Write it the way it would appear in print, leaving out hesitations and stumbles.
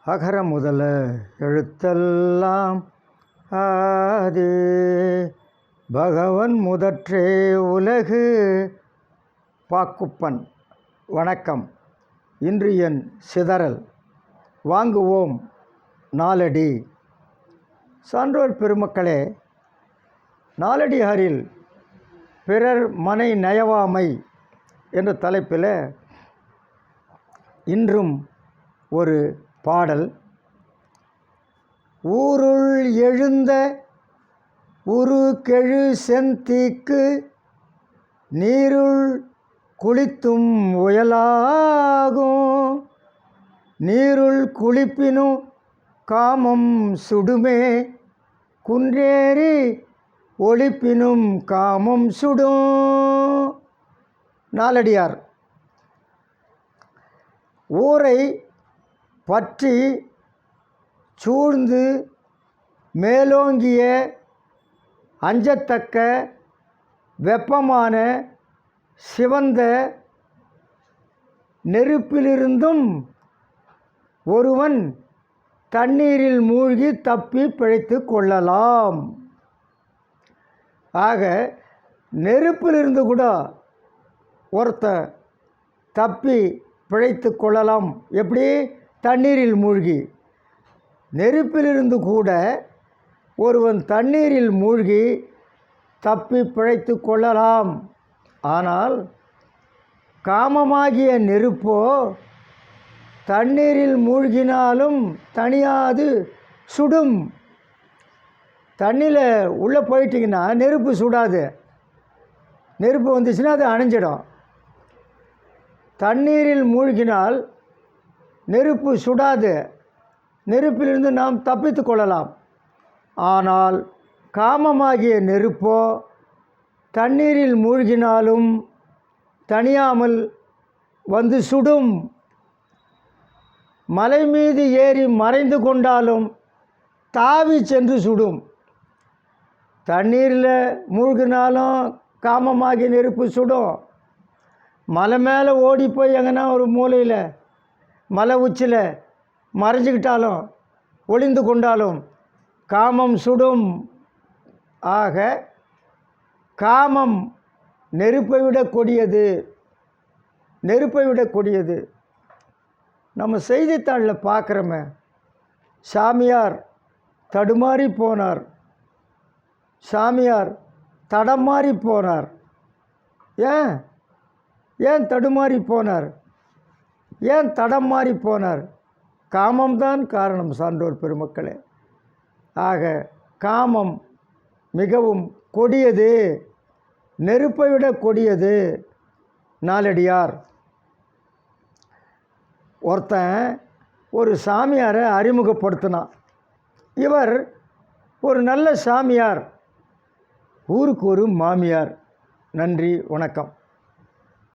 அகர முதல எழுத்தெல்லாம் ஆதி பகவன் முதற்றே உலகு. பாக்குப்பன். வணக்கம். இன்று என் சிதறல் வாங்குவோம் நாலடி. சான்றோர் பெருமக்களே, நாலடியாரில் பிறர் மனை நயவாமை என்ற தலைப்பில் இன்றும் ஒரு பாடல். ஊருள் எழுந்த உரு கெழு செந்தீக்கு நீருள் குளித்தும் உயலாகும். நீருள் குளிப்பினும் காமம் சுடுமே, குன்றேறி ஒளிப்பினும் காமம் சுடும். நாலடியார். ஊரை பற்றி சூழ்ந்து மேலோங்கிய அஞ்சத்தக்க வெப்பமான சிவந்த நெருப்பிலிருந்தும் ஒருவன் தண்ணீரில் மூழ்கி தப்பி பிழைத்து கொள்ளலாம். ஆக நெருப்பிலிருந்து கூட ஒருத்தன் தப்பி பிழைத்து கொள்ளலாம். எப்படி? தண்ணீரில் மூழ்கி. நெருப்பிலிருந்து கூட ஒருவன் தண்ணீரில் மூழ்கி தப்பி பிழைத்து கொள்ளலாம். ஆனால் காமமாகிய நெருப்போ தண்ணீரில் மூழ்கினாலும் தணியாது சுடும். தண்ணியில் உள்ளே போயிட்டிங்கன்னா நெருப்பு சுடாது. நெருப்பு வந்துச்சுன்னா அது அணைஞ்சிடும். தண்ணீரில் மூழ்கினால் நெருப்பு சுடாது. நெருப்பிலிருந்து நாம் தப்பித்து கொள்ளலாம். ஆனால் காமமாகிய நெருப்போ தண்ணீரில் மூழ்கினாலும் தணியாமல் வந்து சுடும். மலை மீது ஏறி மறைந்து கொண்டாலும் தாவி சென்று சுடும். தண்ணீரில் மூழ்கினாலும் காமமாகிய நெருப்பு சுடும். மலை மேலே ஓடி போய் எங்கன்னா ஒரு மூலையில் மலை உச்சியில் மறைஞ்சிக்கிட்டாலும் ஒளிந்து கொண்டாலும் காமம் சுடும். ஆக காமம் நெருப்பை விட கொடியது. நெருப்பை விட கொடியது. நம்ம செய்தித்தாளில் பார்க்குறோமே, சாமியார் தடுமாறி போனார், சாமியார் தடம் மாறி போனார். ஏன் தடுமாறி போனார்? ஏன் தடம் மாறி போனார்? காமம்தான் காரணம். சான்றோர் பெருமக்களே, ஆக காமம் மிகவும் கொடியது, நெருப்பை விட கொடியது. நாலடியார். ஒருத்தன் ஒரு சாமியாரை அறிமுகப்படுத்தினான். இவர் ஒரு நல்ல சாமியார், ஊருக்கு ஒரு மாமியார். நன்றி, வணக்கம்.